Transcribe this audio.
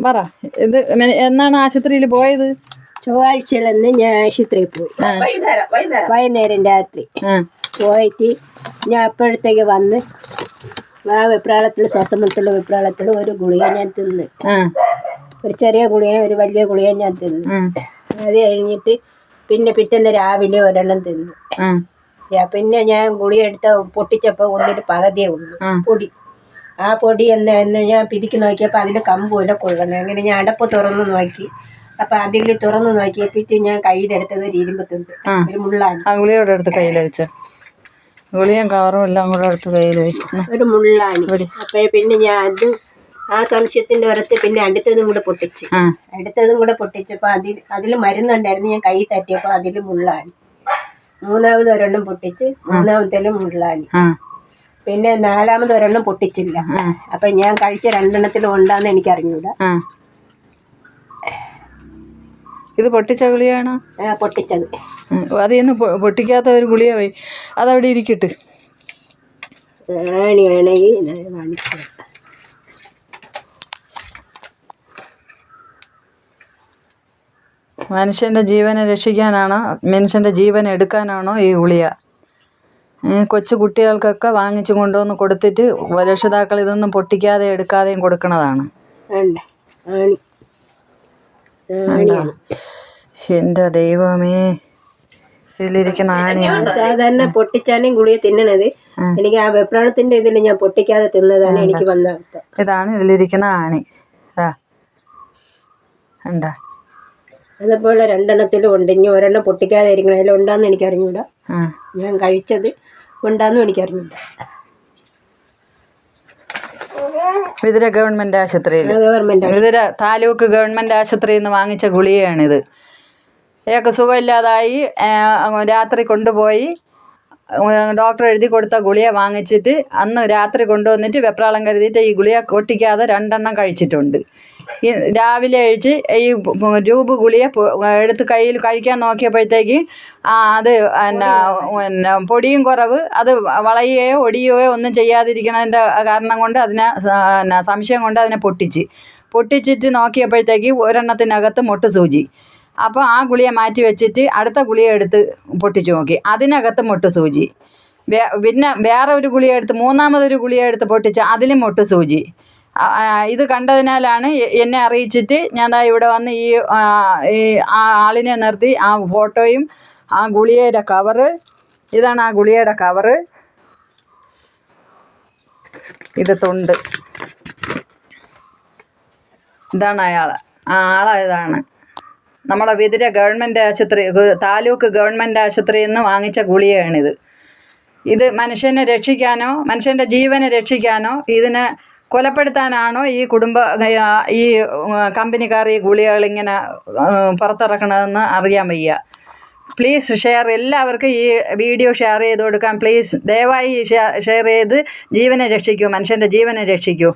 പറ, ഇത് എന്നാണ് ആശുപത്രിയിൽ പോയത്? ചൊവ്വാഴ്ചയിലെന്ന് ഞാൻ ആശുപത്രിയിൽ പോയി. വൈകുന്നേരം രാത്രി പോയിട്ട് ഞാൻ അപ്പോഴത്തേക്ക് വന്ന് ആ വെപ്രാളത്തിൽ, ശ്വാസമുട്ടുള്ള വെപ്രാളത്തിൽ ഒരു ഗുളിക ഞാൻ തിന്ന്. ഒരു ചെറിയ ഗുളിക, ഒരു വലിയ ഗുളിക ഞാൻ തിന്നു. അത് കഴിഞ്ഞിട്ട് പിന്നെ പിറ്റേന്ന് രാവിലെ ഒരെണ്ണം തിന്നു. പിന്നെ ഞാൻ ഗുളിക എടുത്ത് പൊട്ടിച്ചപ്പോൾ ഒന്നിന് പകുതിയേ ഉള്ളൂ പൊടി. ആ പൊടി എന്ന് ഞാൻ പിരിക്കി നോക്കിയപ്പോൾ അതിൽ കമ്പുമില്ല, കൊള്ളണം. അങ്ങനെ ഞാൻ അടപ്പ് തുറന്ന് നോക്കി. അപ്പം അതിൽ തുറന്ന് നോക്കിയപ്പോഴത്തെ ഞാൻ കയ്യിലെടുത്തത് ഒരു ഇരുമ്പ് തുണ്ട്, ഒരു മുള്ളാണ്. ആ ഗുളിയോടെ എടുത്ത് കയ്യിൽ വെച്ചോ. ഗുളിയും കവറും എല്ലാം കൂടെ എടുത്ത് കയ്യിൽ വെച്ചു. ഒരു മുള്ളാണ്. അപ്പോൾ പിന്നെ ഞാൻ അത് ആ സംശയത്തിൻ്റെ പുറത്ത് പിന്നെ അടുത്തതും കൂടെ പൊട്ടിച്ചപ്പോൾ അതിൽ മരുന്നുണ്ടായിരുന്നു. ഞാൻ കൈ തട്ടിയപ്പോൾ അതിൽ മുള്ളാണ്. മൂന്നാമത് ഒരെണ്ണം പൊട്ടിച്ച്, മൂന്നാമത്തേലും മുള്ളാണ്. പിന്നെ നാലാമത് ഒരെണ്ണം പൊട്ടിച്ചില്ല. അപ്പം ഞാൻ കഴിച്ച രണ്ടെണ്ണത്തിലും ഉണ്ടാന്ന് എനിക്ക് അറിഞ്ഞൂടാ. ഇത് പൊട്ടിച്ച ഗുളിയാണോ? പൊട്ടിച്ചത്. അതിന്ന് പൊട്ടിക്കാത്ത ഒരു ഗുളിയ പോയി, അതവിടെ ഇരിക്കട്ടെ. ആണി വേണമെങ്കിൽ കാണിച്ചു. മനുഷ്യൻ്റെ ജീവനെ രക്ഷിക്കാനാണോ മനുഷ്യൻ്റെ ജീവൻ എടുക്കാനാണോ ഈ ഗുളിക? കൊച്ചു കുട്ടികൾക്കൊക്കെ വാങ്ങിച്ചു കൊണ്ടുവന്ന് കൊടുത്തിട്ട് രക്ഷിതാക്കൾ ഇതൊന്നും പൊട്ടിക്കാതെ എടുക്കാതെയും കൊടുക്കണതാണ്. എൻ്റെ ദൈവമേ, ഇതിലിരിക്കുന്ന ആണിയാണ്. സാധാരണ പൊട്ടിച്ചാണ് ഗുളിക തിന്നണത്. എനിക്ക് ആ വെപ്രാളത്തിന്റെ ഇതിൽ ഞാൻ പൊട്ടിക്കാതെ തിന്നതാണ് എനിക്ക് വന്ന അവസ്ഥ. ഇതാണ് ഇതിലിരിക്കുന്ന ആണി. എന്താ അതുപോലെ രണ്ടെണ്ണത്തിലും ഉണ്ട്. ഇനി ഒരെണ്ണം പൊട്ടിക്കാതെ ഇരിക്കണം. അതിൽ ഉണ്ടാന്ന് എനിക്ക് അറിഞ്ഞൂടാ. ഞാൻ കഴിച്ചത് ഉണ്ടാന്നും എനിക്ക് അറിഞ്ഞൂടാ. വിതുര ഗവൺമെൻറ് ആശുപത്രിയിൽ, വിതുര താലൂക്ക് ഗവൺമെൻറ് ആശുപത്രിയിൽ നിന്ന് വാങ്ങിച്ച ഗുളികയാണിത്. ഇയാൾക്ക് സുഖമില്ലാതായി രാത്രി കൊണ്ടുപോയി ഡോക്ടർ എഴുതി കൊടുത്ത ഗുളിക വാങ്ങിച്ചിട്ട് അന്ന് രാത്രി കൊണ്ടുവന്നിട്ട് വെപ്രാളം കരുതിയിട്ട് ഈ ഗുളിക പൊട്ടിക്കാതെ 2 എണ്ണം കഴിച്ചിട്ടുണ്ട്. ഈ രാവിലെ കഴിച്ച് ഈ രൂപ ഗുളിക എടുത്ത് കയ്യിൽ കഴിക്കാൻ നോക്കിയപ്പോഴത്തേക്ക് അത് പിന്നെ പൊടിയും കുറവ്, അത് വളയുകയോ ഒടിയുകയോ ഒന്നും ചെയ്യാതിരിക്കുന്നതിൻ്റെ കാരണം കൊണ്ട് അതിനെ സംശയം കൊണ്ട് അതിനെ പൊട്ടിച്ചിട്ട് നോക്കിയപ്പോഴത്തേക്ക് ഒരെണ്ണത്തിനകത്ത് മൊട്ട് സൂചി. അപ്പോൾ ആ ഗുളിക മാറ്റി വെച്ചിട്ട് അടുത്ത ഗുളിക എടുത്ത് പൊട്ടിച്ചു നോക്കി, അതിനകത്ത് മൊട്ട് സൂചി. പിന്നെ വേറെ ഒരു ഗുളിക എടുത്ത്, മൂന്നാമതൊരു ഗുളിക എടുത്ത് പൊട്ടിച്ച് അതിലും മൊട്ട് സൂചി. ഇത് കണ്ടതിനാലാണ് എന്നെ അറിയിച്ചിട്ട് ഞാൻ ഇവിടെ വന്ന് ഈ ആളിനെ നിർത്തി ആ ഫോട്ടോയും ആ ഗുളികയുടെ കവറ്, ഇതാണ് ആ ഗുളികയുടെ കവറ്, ഇത് തൊണ്ട്, ഇതാണ് ആളിതാണ്. നമ്മളെ വിതുര ഗവൺമെൻറ് ആശുപത്രി, താലൂക്ക് ഗവൺമെൻറ് ആശുപത്രിയിൽ നിന്ന് വാങ്ങിച്ച ഗുളികയാണിത്. ഇത് മനുഷ്യനെ രക്ഷിക്കാനോ മനുഷ്യൻ്റെ ജീവനെ രക്ഷിക്കാനോ ഇതിനെ കൊലപ്പെടുത്താനാണോ ഈ കമ്പനിക്കാർ ഈ ഗുളികകളിങ്ങനെ പുറത്തിറക്കണതെന്ന് അറിയാൻ വയ്യ. പ്ലീസ് ഷെയർ, എല്ലാവർക്കും ഈ വീഡിയോ ഷെയർ ചെയ്ത് കൊടുക്കാം പ്ലീസ്. ദയവായി ഷെയർ ചെയ്ത് ജീവനെ രക്ഷിക്കൂ, മനുഷ്യൻ്റെ ജീവനെ രക്ഷിക്കൂ.